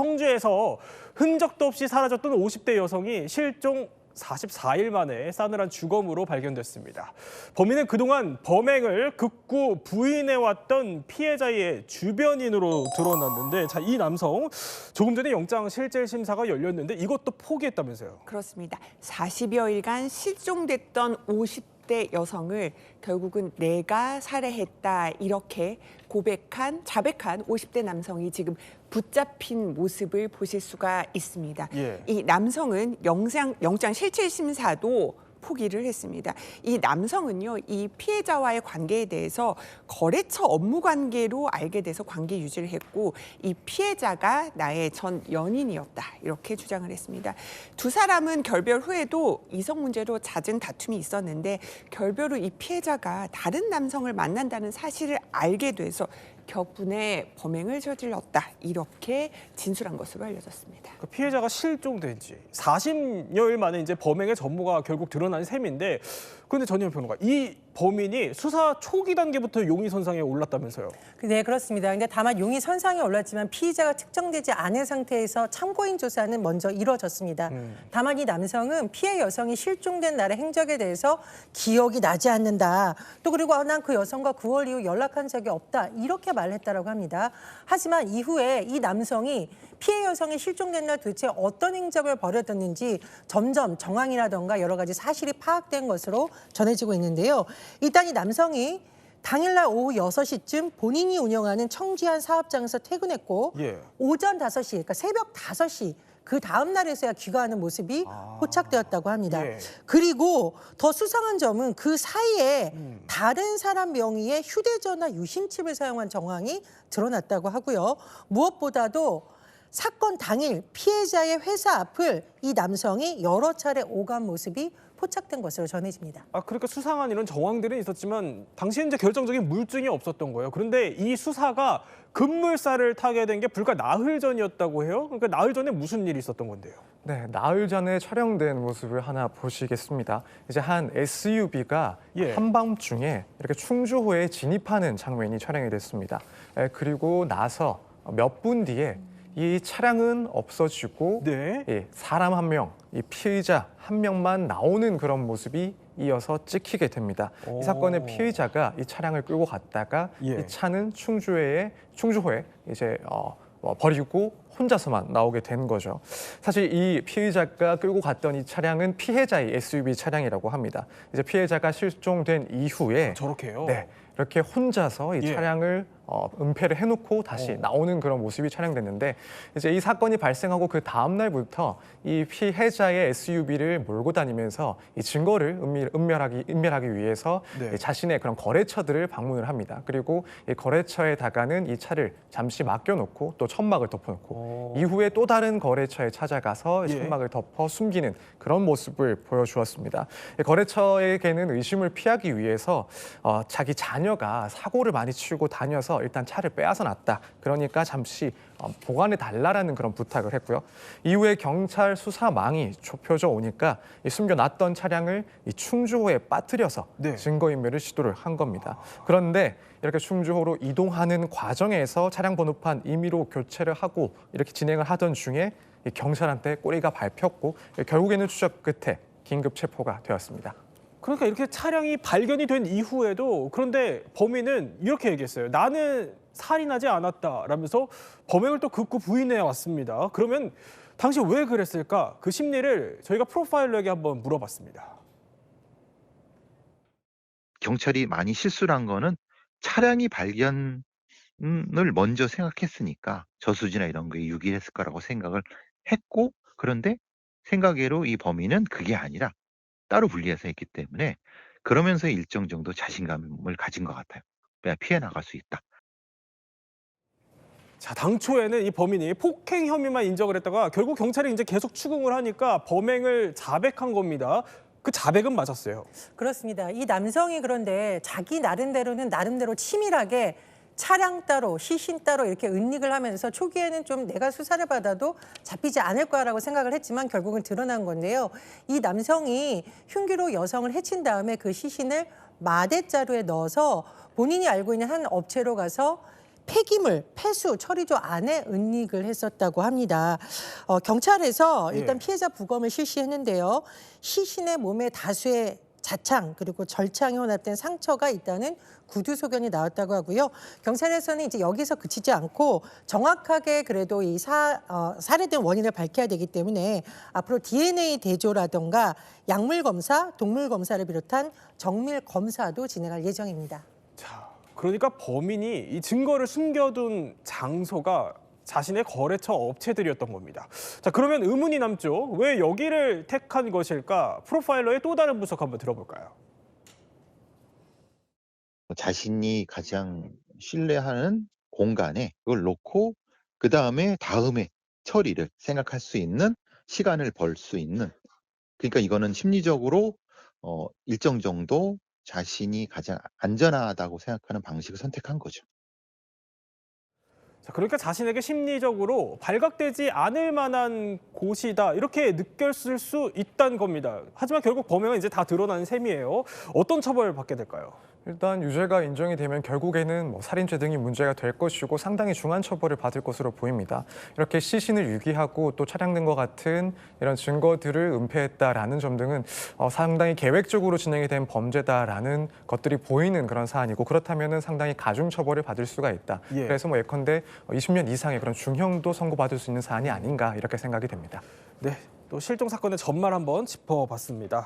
청주에서 흔적도 없이 사라졌던 50대 여성이 실종 44일 만에 싸늘한 주검으로 발견됐습니다. 범인은 그동안 범행을 극구 부인해왔던 피해자의 주변인으로 드러났는데, 자, 이 남성 조금 전에 영장 실질 심사가 열렸는데 이것도 포기했다면서요? 그렇습니다. 40여일간 실종됐던 50대 여성을 결국은 내가 살해했다 이렇게 자백한 50대 남성이 지금 붙잡힌 모습을 보실 수가 있습니다. 예. 이 남성은 영장 실질 심사도 포기를 했습니다. 이 남성은요, 이 피해자와의 관계에 대해서 거래처 업무 관계로 알게 돼서 관계 유지를 했고, 이 피해자가 나의 전 연인이었다 이렇게 주장을 했습니다. 두 사람은 결별 후에도 이성 문제로 잦은 다툼이 있었는데, 결별 후 이 피해자가 다른 남성을 만난다는 사실을 알게 돼서 격분에 범행을 저질렀다 이렇게 진술한 것으로 알려졌습니다. 그 피해자가 실종된 지 40여일 만에 이제 범행의 전모가 결국 드러난 셈인데, 그런데 전희연 평론가, 이 범인이 수사 초기 단계부터 용의선상에 올랐다면서요? 네, 그렇습니다. 근데 다만 용의선상에 올랐지만 피의자가 특정되지 않은 상태에서 참고인 조사는 먼저 이뤄졌습니다. 다만 이 남성은 피해 여성이 실종된 날의 행적에 대해서 기억이 나지 않는다. 또 그리고 난 그 여성과 9월 이후 연락한 적이 없다. 이렇게 말했다라고 합니다. 하지만 이후에 이 남성이 피해 여성이 실종된 날 도대체 어떤 행적을 벌였었는지 점점 정황이라던가 여러 가지 사실이 파악된 것으로 전해지고 있는데요. 일단 이 남성이 당일날 오후 6시쯤 본인이 운영하는 청주의 한 사업장에서 퇴근했고, 예. 오전 5시, 그러니까 새벽 5시 그 다음 날에서야 귀가하는 모습이 포착되었다고 합니다. 예. 그리고 더 수상한 점은 그 사이에 다른 사람 명의의 휴대전화 유심칩을 사용한 정황이 드러났다고 하고요. 무엇보다도 사건 당일 피해자의 회사 앞을 이 남성이 여러 차례 오간 모습이 포착된 것으로 전해집니다. 그러니까 수상한 이런 정황들은 있었지만 당시에 이제 결정적인 물증이 없었던 거예요. 그런데 이 수사가 급물살을 타게 된 게 불과 나흘 전이었다고 해요. 그러니까 나흘 전에 무슨 일이 있었던 건데요? 네, 나흘 전에 촬영된 모습을 하나 보시겠습니다. 이제 한 SUV가 예. 한밤중에 이렇게 충주호에 진입하는 장면이 촬영이 됐습니다. 그리고 나서 몇 분 뒤에 이 차량은 없어지고 네. 사람 한 명, 이 피의자 한 명만 나오는 그런 모습이 이어서 찍히게 됩니다. 이 사건의 피의자가 이 차량을 끌고 갔다가 예. 이 차는 충주호에 이제 버리고 혼자서만 나오게 된 거죠. 사실 이 피의자가 끌고 갔던 이 차량은 피해자의 SUV 차량이라고 합니다. 이제 피해자가 실종된 이후에 저렇게요? 네, 이렇게 혼자서 이 예. 차량을 은폐를 해놓고 다시 나오는 그런 모습이 촬영됐는데, 이제 이 사건이 발생하고 그 다음 날부터 이 피해자의 SUV를 몰고 다니면서 이 증거를 은멸하기 위해서 네. 자신의 그런 거래처들을 방문을 합니다. 그리고 이 거래처에다가는 이 차를 잠시 맡겨놓고 또 천막을 덮어놓고 이후에 또 다른 거래처에 찾아가서 예. 천막을 덮어 숨기는 그런 모습을 보여주었습니다. 이 거래처에게는 의심을 피하기 위해서 자기 자녀가 사고를 많이 치고 다녀서 일단 차를 빼앗아 놨다. 그러니까 잠시 보관해 달라라는 그런 부탁을 했고요. 이후에 경찰 수사망이 좁혀져 오니까 이 숨겨놨던 차량을 이 충주호에 빠뜨려서 네. 증거인멸을 시도를 한 겁니다. 그런데 이렇게 충주호로 이동하는 과정에서 차량 번호판 임의로 교체를 하고 이렇게 진행을 하던 중에 이 경찰한테 꼬리가 밟혔고 결국에는 추적 끝에 긴급 체포가 되었습니다. 그러니까 이렇게 차량이 발견이 된 이후에도, 그런데 범인은 이렇게 얘기했어요. 나는 살인하지 않았다라면서 범행을 또 극구 부인해 왔습니다. 그러면 당시 왜 그랬을까? 그 심리를 저희가 프로파일러에게 한번 물어봤습니다. 경찰이 많이 실수를 한 거는 차량이 발견을 먼저 생각했으니까 저수지나 이런 거에 유기했을 거라고 생각을 했고, 그런데 생각외로 이 범인은 그게 아니라 따로 분리해서 했기 때문에 그러면서 일정 정도 자신감을 가진 것 같아요. 그냥 피해 나갈 수 있다. 자, 당초에는 이 범인이 폭행 혐의만 인정을 했다가 결국 경찰이 이제 계속 추궁을 하니까 범행을 자백한 겁니다. 그 자백은 맞았어요. 그렇습니다. 이 남성이 그런데 자기 나름대로 치밀하게 차량 따로, 시신 따로 이렇게 은닉을 하면서 초기에는 좀 내가 수사를 받아도 잡히지 않을 거라고 생각을 했지만 결국은 드러난 건데요. 이 남성이 흉기로 여성을 해친 다음에 그 시신을 마대자루에 넣어서 본인이 알고 있는 한 업체로 가서 폐기물, 폐수, 처리조 안에 은닉을 했었다고 합니다. 경찰에서 일단 예. 피해자 부검을 실시했는데요. 시신의 몸에 다수의 자창 그리고 절창에 혼합된 상처가 있다는 구두 소견이 나왔다고 하고요. 경찰에서는 이제 여기서 그치지 않고 정확하게 그래도 이 살해된 원인을 밝혀야 되기 때문에 앞으로 DNA 대조라던가 약물 검사, 동물 검사를 비롯한 정밀 검사도 진행할 예정입니다. 자, 그러니까 범인이 이 증거를 숨겨둔 장소가 자신의 거래처 업체들이었던 겁니다. 자, 그러면 의문이 남죠. 왜 여기를 택한 것일까? 프로파일러의 또 다른 분석 한번 들어볼까요? 자신이 가장 신뢰하는 공간에 그걸 놓고 다음에 처리를 생각할 수 있는 시간을 벌 수 있는, 그러니까 이거는 심리적으로 일정 정도 자신이 가장 안전하다고 생각하는 방식을 선택한 거죠. 자, 그러니까 자신에게 심리적으로 발각되지 않을 만한 곳이다 이렇게 느꼈을 수 있다는 겁니다. 하지만 결국 범행은 이제 다 드러난 셈이에요. 어떤 처벌을 받게 될까요? 일단 유죄가 인정이 되면 결국에는 살인죄 등이 문제가 될 것이고 상당히 중한 처벌을 받을 것으로 보입니다. 이렇게 시신을 유기하고 또 차량 등과 같은 이런 증거들을 은폐했다라는 점 등은 상당히 계획적으로 진행이 된 범죄다라는 것들이 보이는 그런 사안이고, 그렇다면은 상당히 가중 처벌을 받을 수가 있다. 예. 그래서 예컨대 20년 이상의 그런 중형도 선고받을 수 있는 사안이 아닌가 이렇게 생각이 됩니다. 네, 또 실종 사건의 전말 한번 짚어봤습니다.